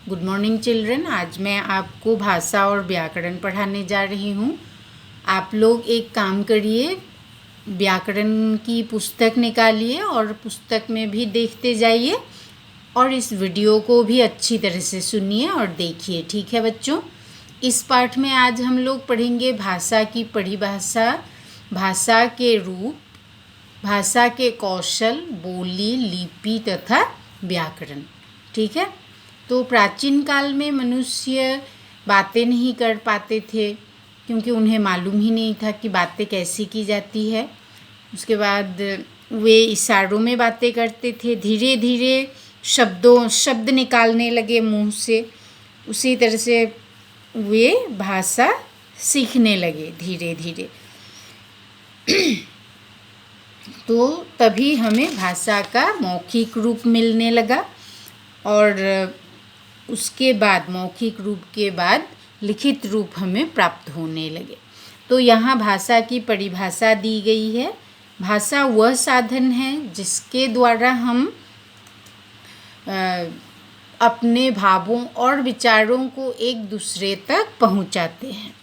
Good morning children. आज मैं आपको भाषा और व्याकरण पढ़ाने जा रही हूँ। आप लोग एक काम करिए, व्याकरण की पुस्तक निकालिए और पुस्तक में भी देखते जाइए और इस वीडियो को भी अच्छी तरह से सुनिए और देखिए। ठीक है बच्चों। इस पाठ में आज हम लोग पढ़ेंगे भाषा की परिभाषा, भाषा के रूप, भाषा के कौशल, बोली, लिपि तथा व्याकरण। ठीक है। तो प्राचीन काल में मनुष्य बातें नहीं कर पाते थे क्योंकि उन्हें मालूम ही नहीं था कि बातें कैसी की जाती है। उसके बाद वे इशारों में बातें करते थे। धीरे धीरे शब्द निकालने लगे मुंह से। उसी तरह से वे भाषा सीखने लगे धीरे धीरे। तो तभी हमें भाषा का मौखिक रूप मिलने लगा और उसके बाद मौखिक रूप के बाद लिखित रूप हमें प्राप्त होने लगे। तो यहाँ भाषा की परिभाषा दी गई है। भाषा वह साधन है जिसके द्वारा हम अपने भावों और विचारों को एक दूसरे तक पहुँचाते हैं।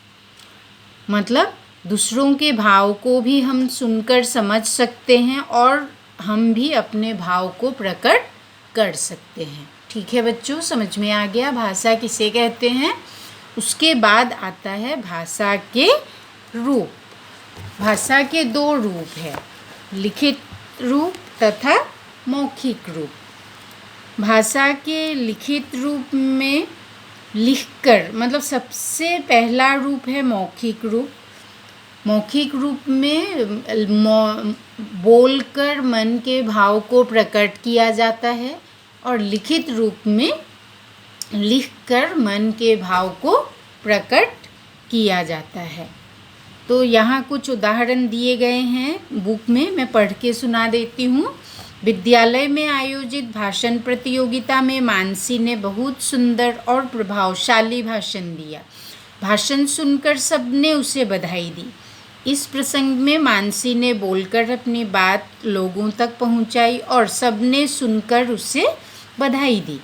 मतलब दूसरों के भाव को भी हम सुनकर समझ सकते हैं और हम भी अपने भाव को प्रकट कर सकते हैं। ठीक है बच्चों, समझ में आ गया भाषा किसे कहते हैं। उसके बाद आता है भाषा के रूप। भाषा के दो रूप है, लिखित रूप तथा मौखिक रूप। भाषा के लिखित रूप में लिखकर, मतलब सबसे पहला रूप है मौखिक रूप। मौखिक रूप में बोलकर मन के भाव को प्रकट किया जाता है और लिखित रूप में लिखकर मन के भाव को प्रकट किया जाता है। तो यहाँ कुछ उदाहरण दिए गए हैं बुक में, मैं पढ़ के सुना देती हूँ। विद्यालय में आयोजित भाषण प्रतियोगिता में मानसी ने बहुत सुंदर और प्रभावशाली भाषण दिया। भाषण सुनकर सबने उसे बधाई दी। इस प्रसंग में मानसी ने बोलकर अपनी बात लोगों तक पहुंचाई और सबने सुनकर उसे बधाई दी।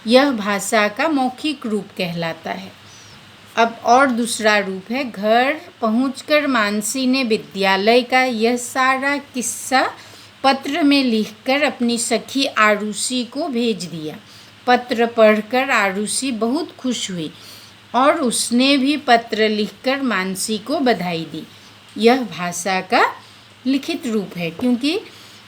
यह भाषा का मौखिक रूप कहलाता है। अब और दूसरा रूप है, घर पहुंचकर मानसी ने विद्यालय का यह सारा किस्सा पत्र में लिखकर अपनी सखी आरुषि को भेज दिया। पत्र पढ़कर आरुषि बहुत खुश हुई और उसने भी पत्र लिखकर मानसी को बधाई दी। यह भाषा का लिखित रूप है क्योंकि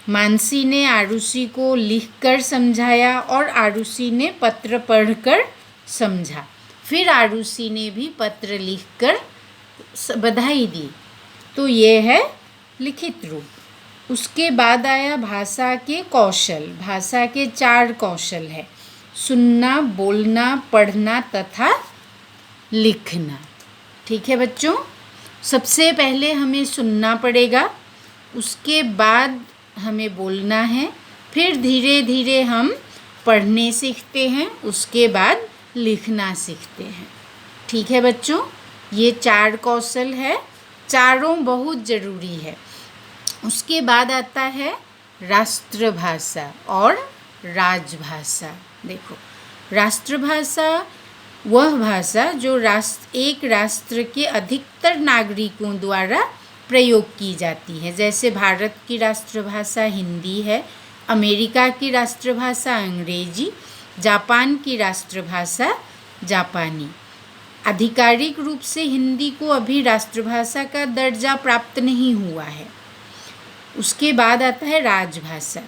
मानसी ने आरुषि को लिखकर समझाया और आरुषि ने पत्र पढ़कर समझा। फिर आरुषि ने भी पत्र लिखकर बधाई दी। तो ये है लिखित रूप। उसके बाद आया भाषा के कौशल। भाषा के 4 कौशल है, सुनना, बोलना, पढ़ना तथा लिखना। ठीक है बच्चों। सबसे पहले हमें सुनना पड़ेगा, उसके बाद हमें बोलना है, फिर धीरे धीरे हम पढ़ने सीखते हैं, उसके बाद लिखना सीखते हैं। ठीक है बच्चों, ये 4 कौशल है, चारों बहुत ज़रूरी है। उसके बाद आता है राष्ट्रभाषा और राजभाषा। देखो, राष्ट्रभाषा वह भाषा जो एक राष्ट्र के अधिकतर नागरिकों द्वारा प्रयोग की जाती है। जैसे भारत की राष्ट्रभाषा हिंदी है, अमेरिका की राष्ट्रभाषा अंग्रेजी, जापान की राष्ट्रभाषा जापानी। आधिकारिक रूप से हिंदी को अभी राष्ट्रभाषा का दर्जा प्राप्त नहीं हुआ है। उसके बाद आता है राजभाषा।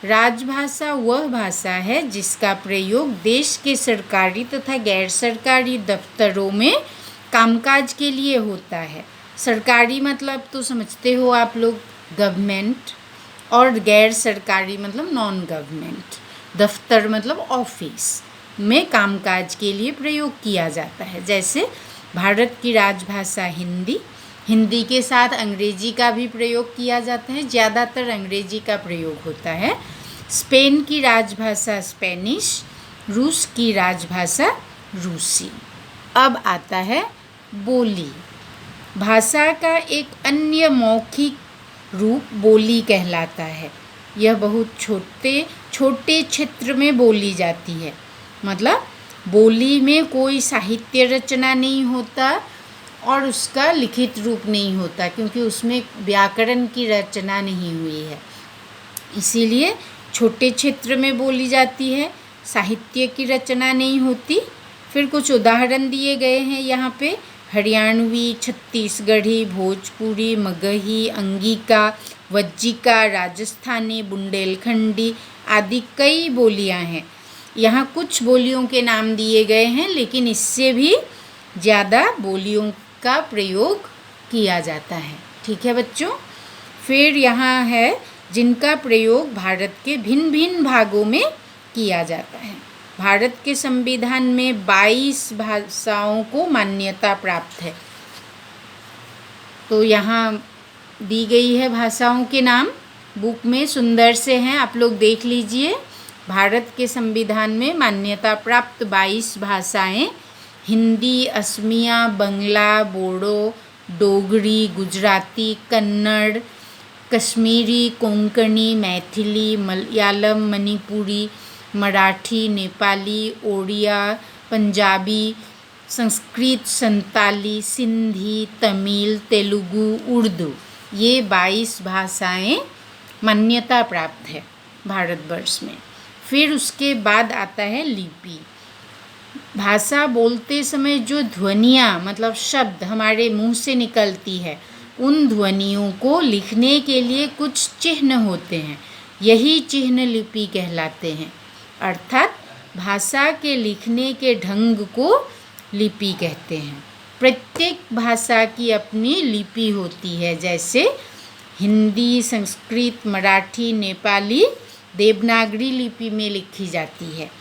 राजभाषा वह भाषा है जिसका प्रयोग देश के सरकारी तथा गैर सरकारी दफ्तरों में कामकाज के लिए होता है। सरकारी मतलब तो समझते हो आप लोग, गवर्नमेंट, और गैर सरकारी मतलब नॉन गवर्नमेंट। दफ्तर मतलब ऑफिस में कामकाज के लिए प्रयोग किया जाता है। जैसे भारत की राजभाषा हिंदी, हिंदी के साथ अंग्रेजी का भी प्रयोग किया जाता है, ज़्यादातर अंग्रेजी का प्रयोग होता है। स्पेन की राजभाषा स्पेनिश, रूस की राजभाषा रूसी। अब आता है बोली। भाषा का एक अन्य मौखिक रूप बोली कहलाता है। यह बहुत छोटे क्षेत्र में बोली जाती है। मतलब बोली में कोई साहित्य रचना नहीं होता और उसका लिखित रूप नहीं होता, क्योंकि उसमें व्याकरण की रचना नहीं हुई है, इसीलिए छोटे क्षेत्र में बोली जाती है, साहित्य की रचना नहीं होती। फिर कुछ उदाहरण दिए गए हैं यहाँ पे। हरियाणवी, छत्तीसगढ़ी, भोजपुरी, मगही, अंगिका, वज्जिका, राजस्थानी, बुंदेलखंडी आदि कई बोलियाँ हैं। यहाँ कुछ बोलियों के नाम दिए गए हैं, लेकिन इससे भी ज़्यादा बोलियों का प्रयोग किया जाता है। ठीक है बच्चों। फिर यहाँ है जिनका प्रयोग भारत के भिन्न भिन्न भागों में किया जाता है। भारत के संविधान में 22 भाषाओं को मान्यता प्राप्त है। तो यहाँ दी गई है भाषाओं के नाम, बुक में सुंदर से हैं, आप लोग देख लीजिए। भारत के संविधान में मान्यता प्राप्त 22 भाषाएं हिंदी, असमिया, बंगला, बोडो, डोगरी, गुजराती, कन्नड़, कश्मीरी, कोंकणी, मैथिली, मलयालम, मणिपुरी, मराठी, नेपाली, ओडिया, पंजाबी, संस्कृत, संताली, सिंधी, तमिल, तेलुगु, उर्दू, ये 22 भाषाएं मान्यता प्राप्त है भारतवर्ष में। फिर उसके बाद आता है लिपि। भाषा बोलते समय जो ध्वनियाँ मतलब शब्द हमारे मुंह से निकलती है, उन ध्वनियों को लिखने के लिए कुछ चिन्ह होते हैं, यही चिन्ह लिपि कहलाते हैं। अर्थात भाषा के लिखने के ढंग को लिपि कहते हैं। प्रत्येक भाषा की अपनी लिपि होती है, जैसे हिंदी, संस्कृत, मराठी, नेपाली देवनागरी लिपि में लिखी जाती है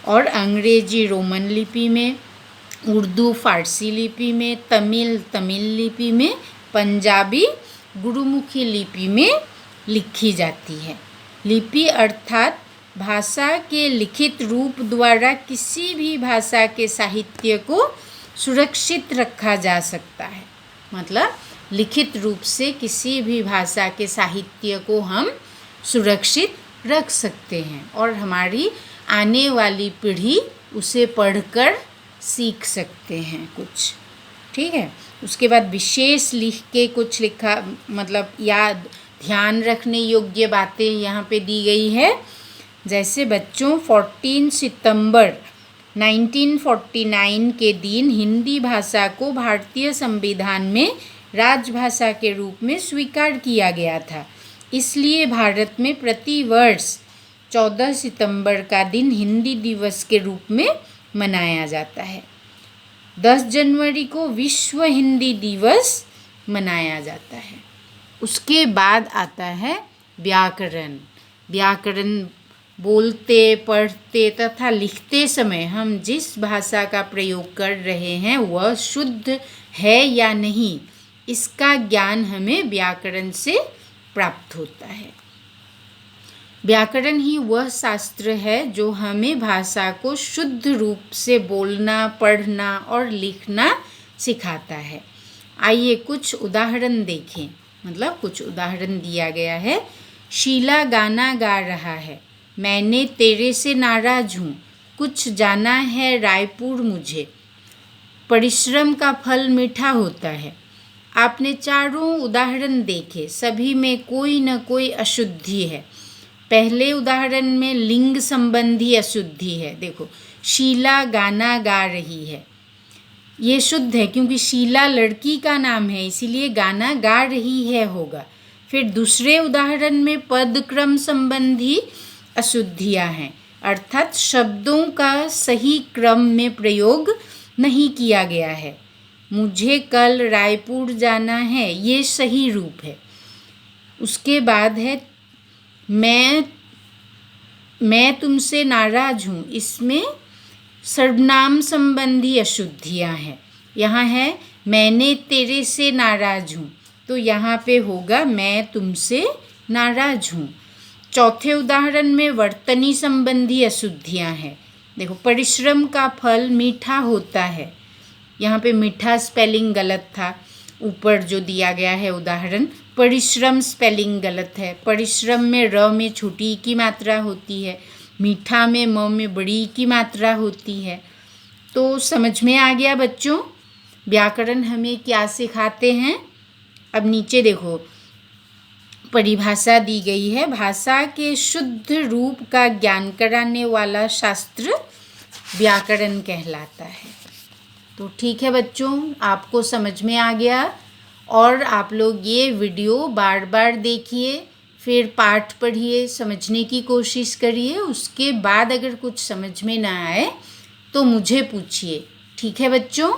और अंग्रेजी रोमन लिपि में, उर्दू फारसी लिपि में, तमिल लिपि में, पंजाबी गुरुमुखी लिपि में लिखी जाती है। लिपि अर्थात भाषा के लिखित रूप द्वारा किसी भी भाषा के साहित्य को सुरक्षित रखा जा सकता है। मतलब लिखित रूप से किसी भी भाषा के साहित्य को हम सुरक्षित रख सकते हैं और हमारी आने वाली पीढ़ी उसे पढ़कर सीख सकते हैं कुछ। ठीक है। उसके बाद विशेष लिख के कुछ लिखा मतलब याद ध्यान रखने योग्य बातें यहाँ पे दी गई है। जैसे बच्चों 14 सितंबर 1949 के दिन हिंदी भाषा को भारतीय संविधान में राजभाषा के रूप में स्वीकार किया गया था। इसलिए भारत में प्रति वर्ष 14 सितंबर का दिन हिंदी दिवस के रूप में मनाया जाता है। 10 जनवरी को विश्व हिंदी दिवस मनाया जाता है। उसके बाद आता है व्याकरण। व्याकरण बोलते, पढ़ते तथा लिखते समय हम जिस भाषा का प्रयोग कर रहे हैं वह शुद्ध है या नहीं, इसका ज्ञान हमें व्याकरण से प्राप्त होता है। व्याकरण ही वह शास्त्र है जो हमें भाषा को शुद्ध रूप से बोलना, पढ़ना और लिखना सिखाता है। आइए कुछ उदाहरण देखें। मतलब कुछ उदाहरण दिया गया है। शीला गाना गा रहा है, मैंने तेरे से नाराज हूँ, कुछ जाना है रायपुर मुझे। परिश्रम का फल मीठा होता है। आपने चारों उदाहरण देखे, सभी में कोई न कोई अशुद्धि है। पहले उदाहरण में लिंग संबंधी अशुद्धि है। देखो, शीला गाना गा रही है, ये शुद्ध है क्योंकि शीला लड़की का नाम है, इसीलिए गाना गा रही है होगा। फिर दूसरे उदाहरण में पद क्रम संबंधी अशुद्धियाँ हैं, अर्थात शब्दों का सही क्रम में प्रयोग नहीं किया गया है। मुझे कल रायपुर जाना है, ये सही रूप है। उसके बाद है मैं तुमसे नाराज हूँ, इसमें सर्वनाम संबंधी अशुद्धियाँ हैं। यहाँ है मैंने तेरे से नाराज हूँ, तो यहाँ पे होगा मैं तुमसे नाराज हूँ। चौथे उदाहरण में वर्तनी संबंधी अशुद्धियाँ हैं। देखो, परिश्रम का फल मीठा होता है, यहाँ पे मीठा स्पेलिंग गलत था। ऊपर जो दिया गया है उदाहरण, परिश्रम स्पेलिंग गलत है। परिश्रम में र में छोटी की मात्रा होती है, मीठा में म में बड़ी की मात्रा होती है। तो समझ में आ गया बच्चों, व्याकरण हमें क्या सिखाते हैं। अब नीचे देखो, परिभाषा दी गई है। भाषा के शुद्ध रूप का ज्ञान कराने वाला शास्त्र व्याकरण कहलाता है। तो ठीक है बच्चों, आपको समझ में आ गया। और आप लोग ये वीडियो बार बार देखिए, फिर पाठ पढ़िए, समझने की कोशिश करिए। उसके बाद अगर कुछ समझ में ना आए तो मुझे पूछिए। ठीक है बच्चों।